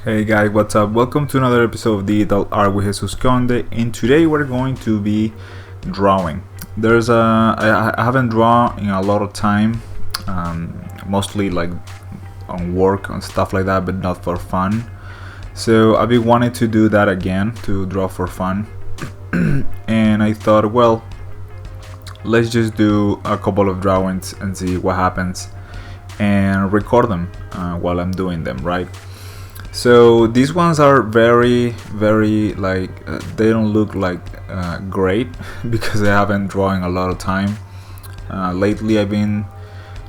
Hey guys, what's up? Welcome to another episode of Digital Art with Jesus Conde, and today we're going to be drawing. I haven't drawn in a lot of time, mostly like on work and stuff like that, but not for fun. So I've been wanting to do that again, to draw for fun, and I thought, well, let's just do a couple of drawings and see what happens, and record them while I'm doing them, right? So these ones are very they don't look like great because I haven't drawn a lot of time. Lately I've been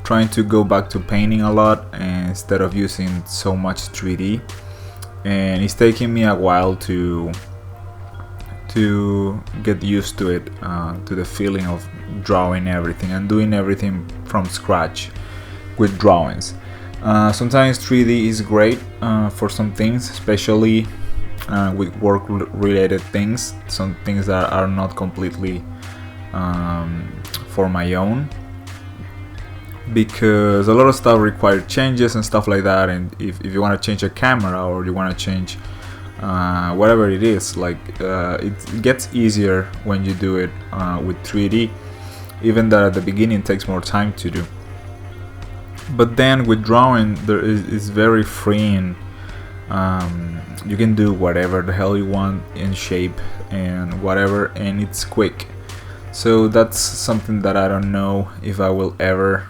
trying to go back to painting a lot instead of using so much 3D, and it's taking me a while to get used to it, to the feeling of drawing everything and doing everything from scratch with drawings. Sometimes 3D is great for some things, especially with work-related things, some things that are not completely for my own, because a lot of stuff requires changes and stuff like that, and if you want to change a camera or you want to change whatever it is, it gets easier when you do it with 3D, even though at the beginning it takes more time to do. But then with drawing, it's very freeing. You can do whatever the hell you want in shape and whatever, and it's quick. So that's something that I don't know if I will ever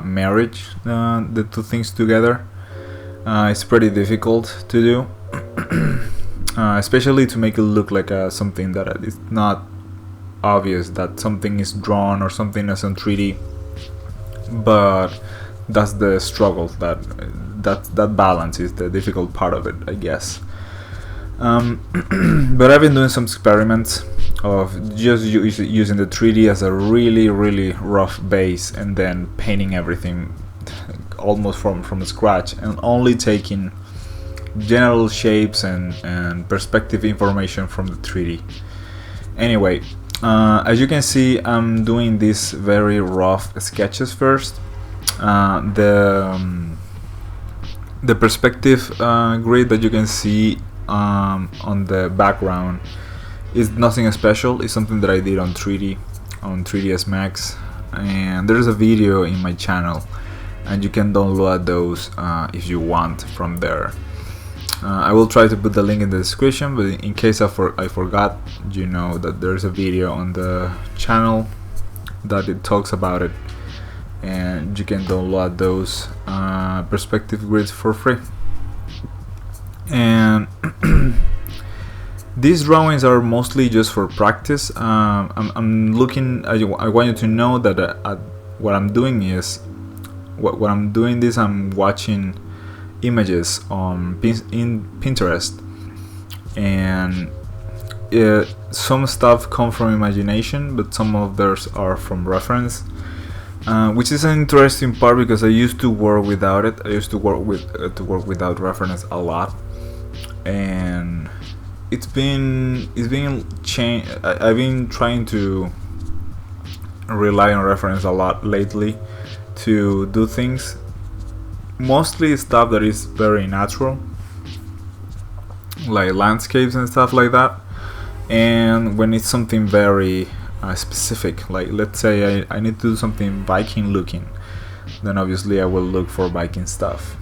marriage the two things together. It's pretty difficult to do, especially to make it look like something that is not obvious that something is drawn or something is in 3D. But that's the struggle, that balance is the difficult part of it, I guess. But I've been doing some experiments of just using the 3D as a really rough base and then painting everything almost from scratch, and only taking general shapes and perspective information from the 3D. Anyway, as you can see, I'm doing these very rough sketches first. The perspective grid that you can see on the background is nothing special. It's something that I did on 3ds Max, and there's a video in my channel, and you can download those if you want from there. I will try to put the link in the description, but in case I forgot, you know that there's a video on the channel that it talks about it, and you can download those perspective grids for free. And these drawings are mostly just for practice. I'm looking. I want you to know that what I'm doing is what I'm doing this. I'm watching images in Pinterest, and some stuff come from imagination, but some of theirs are from reference, which is an interesting part because I used to work without it. I used to work without reference a lot, and it's been changed. I've been trying to rely on reference a lot lately to do things. Mostly stuff that is very natural, like landscapes and stuff like that. And when it's something very specific, like let's say I need to do something Viking looking, then obviously I will look for Viking stuff.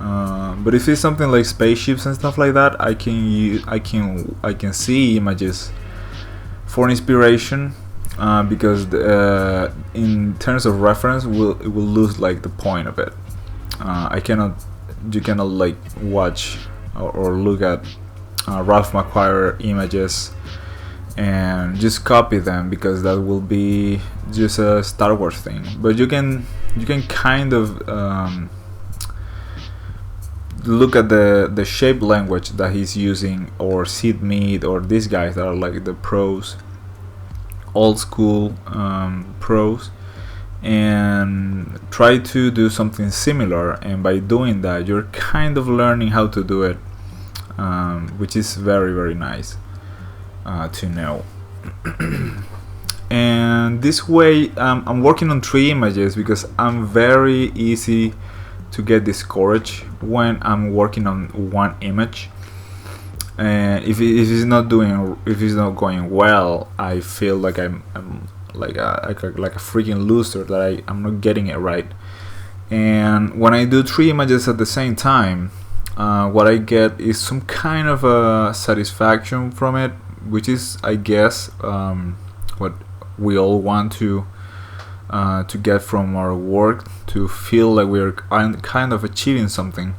But if it's something like spaceships and stuff like that, I can see images for inspiration, because in terms of reference, it will lose like the point of it. You cannot like watch or look at Ralph McQuarrie images and just copy them, because that will be just a Star Wars thing. But you can kind of look at the shape language that he's using, or Sid Mead, or these guys that are like the pros, old school pros, and try to do something similar. And by doing that, you're kind of learning how to do it, which is very nice to know. And this way, I'm working on 3 images because I'm very easy to get discouraged when I'm working on one image, and if it's not going well, I feel like I'm like a freaking loser, that I'm not getting it right. And when I do 3 images at the same time, what I get is some kind of a satisfaction from it, which is, I guess, what we all want to get from our work, to feel like we're kind of achieving something.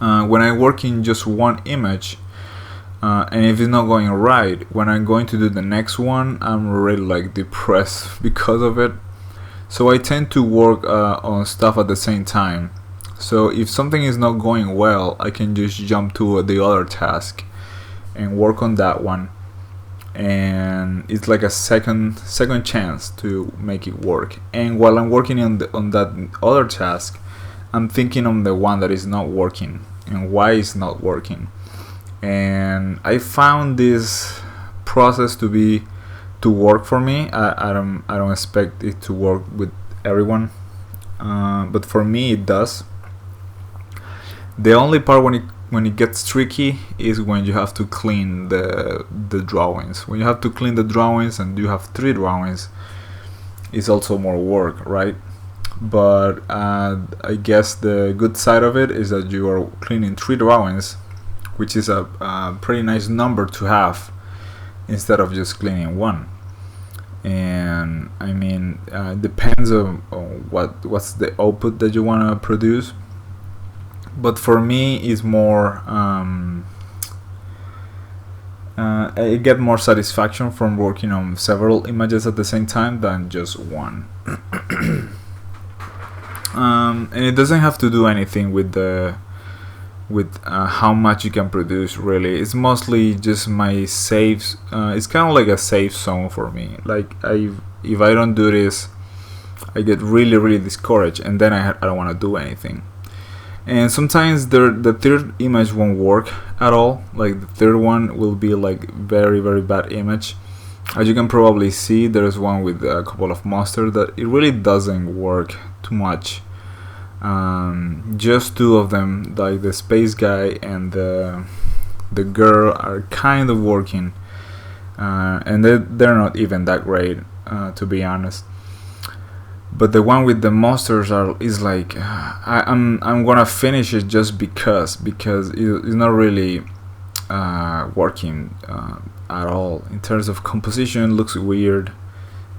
When I work in just one image, and if it's not going right, when I'm going to do the next one, I'm already like depressed because of it. So I tend to work on stuff at the same time. So if something is not going well, I can just jump to the other task and work on that one, and it's like a second chance to make it work. And while I'm working on that other task, I'm thinking on the one that is not working and why it's not working. And I found this process to work for me. I don't expect it to work with everyone, but for me it does. The only part when it gets tricky is when you have to clean the drawings. When you have to clean the drawings and you have 3 drawings, it's also more work, right? But I guess the good side of it is that you are cleaning 3 drawings, which is a pretty nice number to have, instead of just cleaning 1. And I mean, depends on what's the output that you want to produce. But for me, it's more I get more satisfaction from working on several images at the same time than just one. And it doesn't have to do anything with how much you can produce, really. It's mostly just my saves. It's kind of like a safe zone for me. Like, if I don't do this, I get really, really discouraged, and then I don't want to do anything. And sometimes the third image won't work at all. Like, the third one will be like very, very bad image. As you can probably see, there's one with a couple of monsters that it really doesn't work too much. Just 2 of them, like the space guy and the girl, are kind of working, and they're not even that great, to be honest. But the one with the monsters is like, I'm gonna finish it just because it's not really working at all. In terms of composition, it looks weird,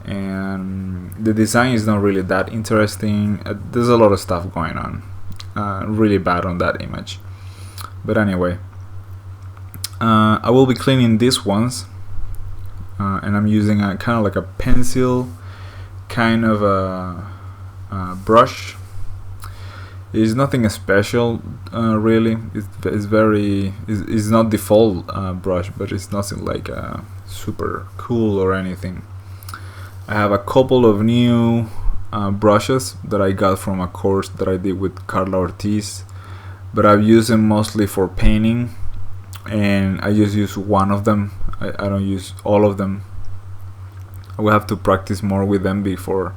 and the design is not really that interesting. There's a lot of stuff going on, really bad on that image. But anyway, I will be cleaning these ones, and I'm using a kind of like a pencil kind of a brush. It's nothing special, really. It's not default brush, but it's nothing like super cool or anything. I have a couple of new brushes that I got from a course that I did with Carla Ortiz, but I've used them mostly for painting, and I just use one of them. I don't use all of them. I will have to practice more with them before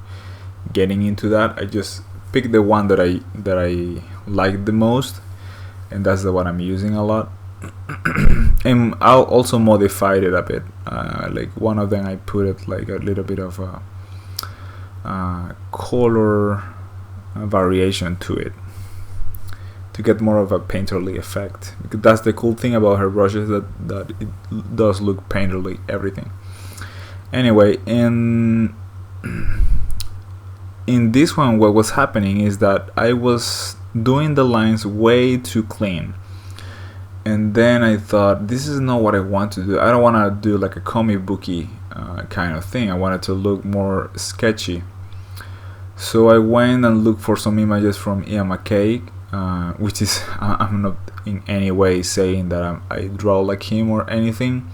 getting into that. I just pick the one that I like the most, and that's the one I'm using a lot. And I'll also modify it a bit. Like, one of them I put it like a little bit of a color variation to it, to get more of a painterly effect. Because that's the cool thing about her brushes, that it does look painterly, everything. Anyway, in this one, what was happening is that I was doing the lines way too clean, and then I thought, this is not what I want to do. I don't want to do like a comic booky kind of thing. I wanted to look more sketchy. So I went and looked for some images from Ian McKay, which is, I'm not in any way saying that I draw like him or anything,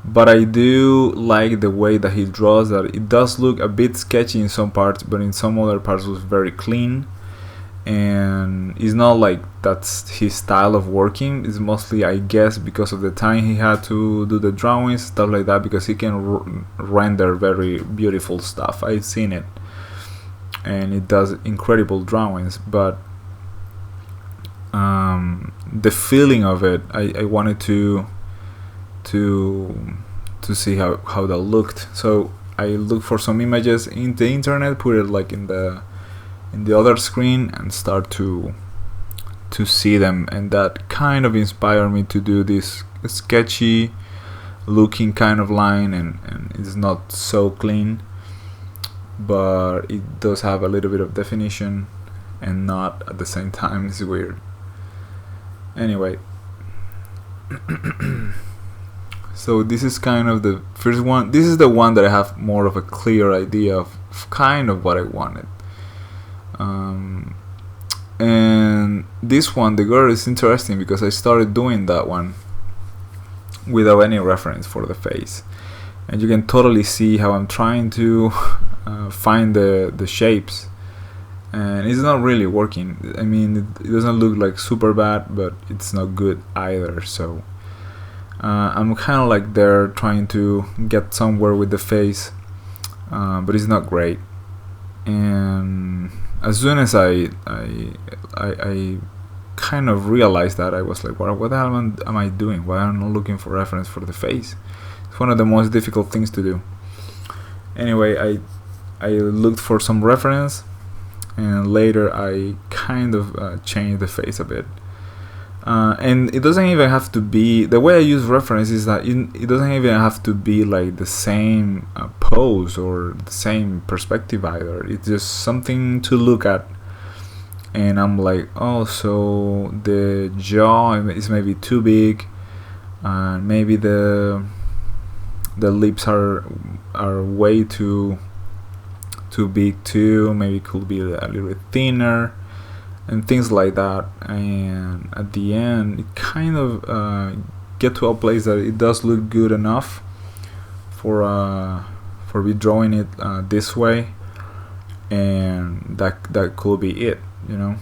but I do like the way that he draws. That it does look a bit sketchy in some parts, but in some other parts it was very clean. And it's not like that's his style of working. It's mostly, I guess, because of the time he had to do the drawings, stuff like that, because he can render very beautiful stuff. I've seen it, and it does incredible drawings. But the feeling of it. I wanted to see how that looked. So I looked for some images in the internet, put it like in the other screen, and start to see them, and that kind of inspired me to do this sketchy looking kind of line, and it's not so clean, but it does have a little bit of definition and not at the same time. It's weird. Anyway, so this is kind of the first one. This is the one that I have more of a clear idea of kind of what I wanted. And this one, the girl, is interesting because I started doing that one without any reference for the face, and you can totally see how I'm trying to find the shapes, and it's not really working. I mean, it doesn't look like super bad, but it's not good either. So I'm kind of like there trying to get somewhere with the face, but it's not great. And as soon as I kind of realized that, I was like, what the hell am I doing? Why am I not looking for reference for the face? It's one of the most difficult things to do. Anyway, I looked for some reference, and later I kind of changed the face a bit. And it doesn't even have to be, the way I use reference is that it doesn't even have to be like the same pose or the same perspective either. It's just something to look at, and I'm like, oh, so the jaw is maybe too big, maybe the lips are way too big too, maybe it could be a little bit thinner, and things like that. And at the end, it kind of get to a place that it does look good enough for me drawing it this way, and that could be it, you know.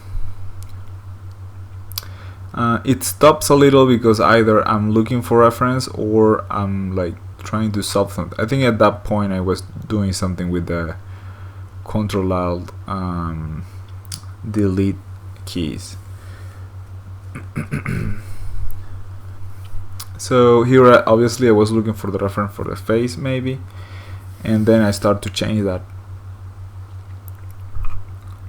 It stops a little because either I'm looking for reference or I'm like trying to solve something. I think at that point I was doing something with the Ctrl-Alt delete keys. So here obviously I was looking for the reference for the face maybe, and then I start to change that.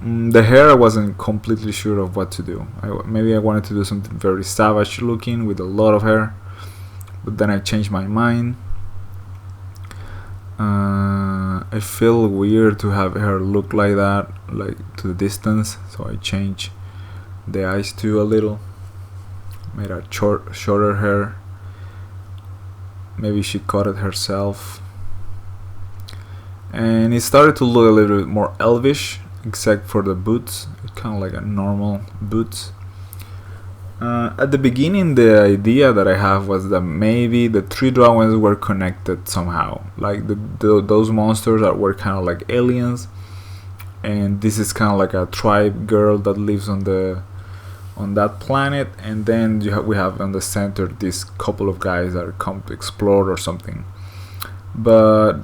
The hair I wasn't completely sure of what to do. Maybe I wanted to do something very savage looking with a lot of hair, but then I changed my mind. I feel weird to have hair look like that, like to the distance, so I changed the eyes too a little, made a shorter hair. Maybe she cut it herself, and it started to look a little bit more elvish, except for the boots. It's kind of like a normal boots. At the beginning, the idea that I have was that maybe the three drawings were connected somehow, like those monsters that were kind of like aliens, and this is kind of like a tribe girl that lives on that planet, and then we have on the center this couple of guys that come to explore or something. But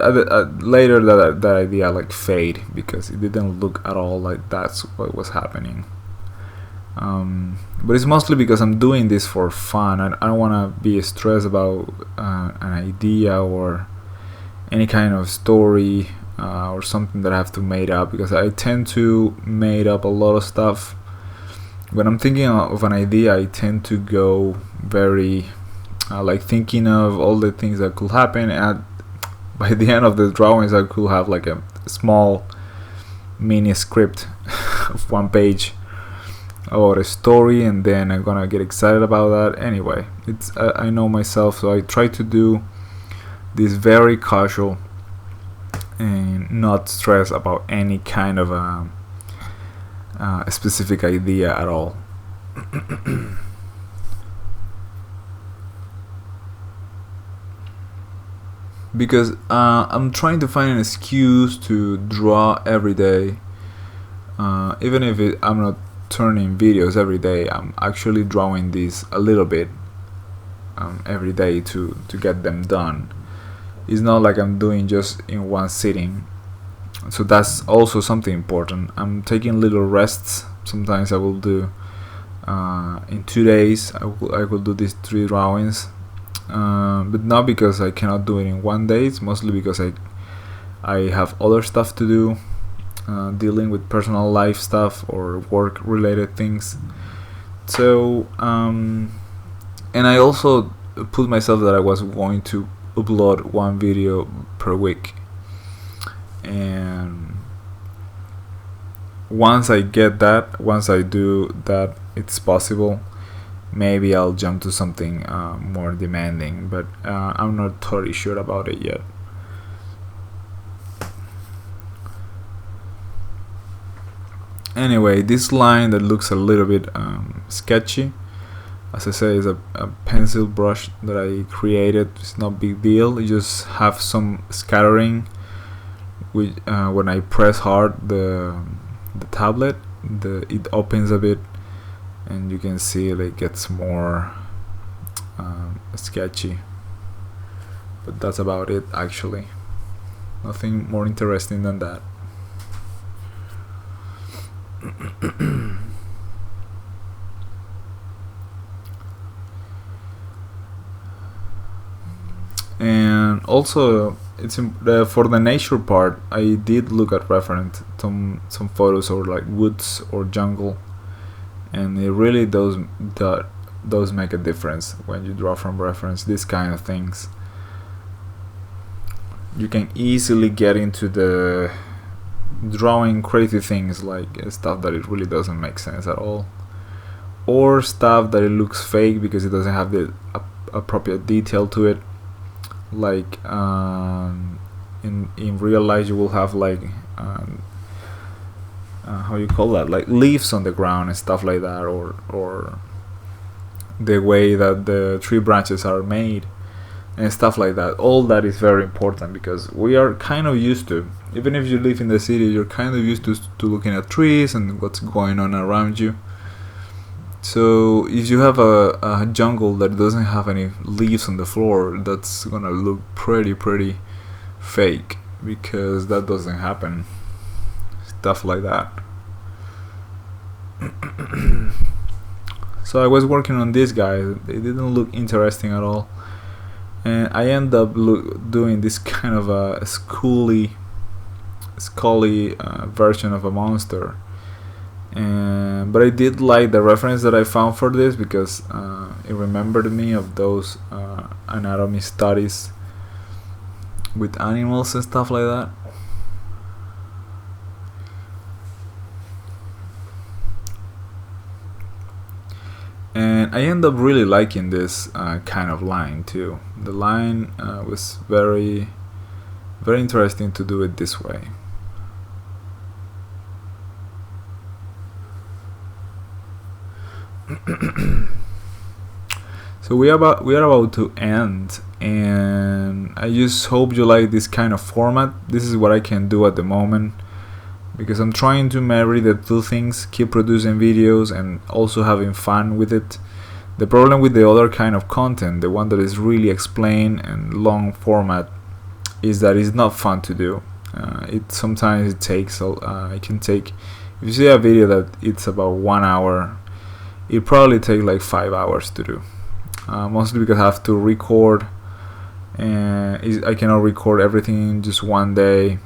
later that idea like fade because it didn't look at all like that's what was happening. But it's mostly because I'm doing this for fun. I don't want to be stressed about an idea or any kind of story or something that I have to make up, because I tend to make up a lot of stuff. When I'm thinking of an idea, I tend to go very like thinking of all the things that could happen, and by the end of the drawings I could have like a small mini script of 1 page about a story, and then I'm gonna get excited about that. Anyway, it's I know myself, so I try to do this very casual and not stress about any kind of a specific idea at all. Because I'm trying to find an excuse to draw every day, even if I'm not turning videos every day. I'm actually drawing these a little bit every day to get them done. It's not like I'm doing just in one sitting, so that's also something important. I'm taking little rests. Sometimes I will do in 2 days I could do these 3 drawings, but not because I cannot do it in one day. It's mostly because I have other stuff to do, dealing with personal life stuff or work related things. So and I also put myself that I was going to upload 1 video per week, and once I do that, it's possible. Maybe I'll jump to something more demanding, but I'm not totally sure about it yet. Anyway, this line that looks a little bit sketchy, as I say, is a pencil brush that I created. It's not big deal. You just have some scattering. When I press hard the tablet, it opens a bit, and you can see it gets more sketchy. But that's about it, actually. Nothing more interesting than that. And also, it's for the nature part, I did look at reference some photos or like woods or jungle, and it really does make a difference when you draw from reference. These kind of things, you can easily get into the drawing crazy things, like stuff that it really doesn't make sense at all, or stuff that it looks fake because it doesn't have the appropriate detail to it. Like in real life, you will have like how you call that, like leaves on the ground and stuff like that, or the way that the tree branches are made and stuff like that. All that is very important because we are kind of used to, even if you live in the city, you're kind of used to looking at trees and what's going on around you. So if you have a jungle that doesn't have any leaves on the floor, that's gonna look pretty fake, because that doesn't happen. Stuff like that. So I was working on this guy. They didn't look interesting at all, and I end up doing this kind of a scully version of a monster. But I did like the reference that I found for this, because it remembered me of those anatomy studies with animals and stuff like that. And I end up really liking this kind of line too. The line was very interesting to do it this way. So we are about to end, and I just hope you like this kind of format. This is what I can do at the moment, because I'm trying to marry the two things: keep producing videos and also having fun with it. The problem with the other kind of content, the one that is really explained and long format, is that it's not fun to do. Sometimes it takes it can take, if you see a video that it's about 1 hour, it probably takes like 5 hours to do, mostly because I have to record, and I cannot record everything in just one day,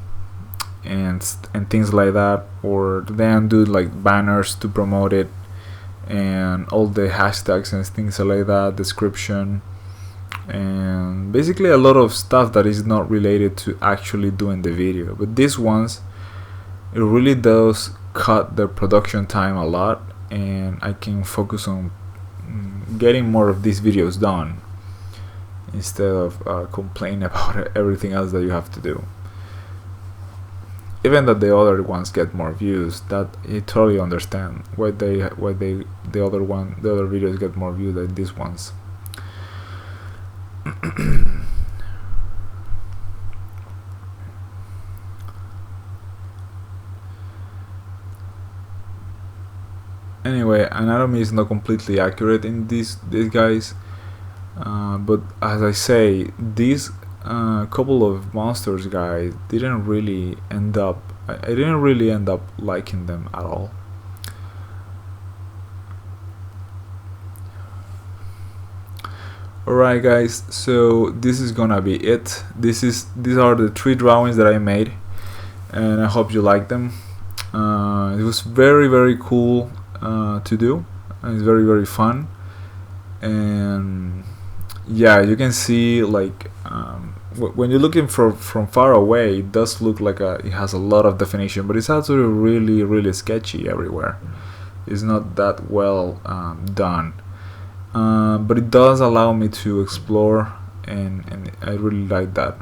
and things like that, or then do like banners to promote it, and all the hashtags and things like that, description, and basically a lot of stuff that is not related to actually doing the video. But these ones, it really does cut the production time a lot, and I can focus on getting more of these videos done instead of complaining about everything else that you have to do. Even that the other ones get more views, that I totally understand why the other videos get more views than these ones. Anyway, anatomy is not completely accurate in these guys, but as I say, these couple of monsters guys didn't really end up. I didn't really end up liking them at all. Alright guys, so this is gonna be it. These are the 3 drawings that I made, and I hope you like them. It was very cool to do, and it's very fun. And yeah, you can see like when you're looking from far away, it does look like it has a lot of definition, but it's actually really sketchy everywhere. It's not that well done, but it does allow me to explore, and I really like that.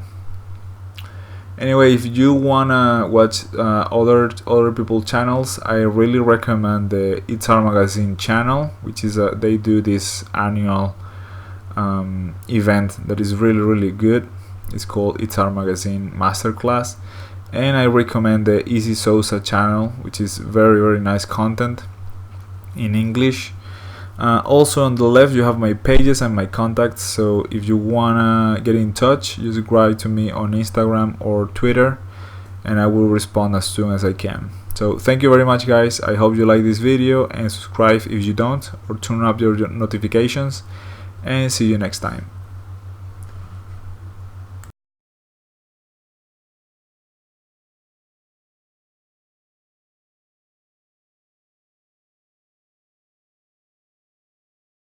Anyway, if you wanna watch other people's channels, I really recommend the It's Art Magazine channel, which is they do this annual event that is really good. It's called It's Art Magazine Masterclass. And I recommend the Easy Sosa channel, which is very nice content in English. Also on the left you have my pages and my contacts, so if you wanna get in touch, just write to me on Instagram or Twitter and I will respond as soon as I can. So thank you very much guys, I hope you like this video, and subscribe if you don't, or turn up your notifications, and see you next time.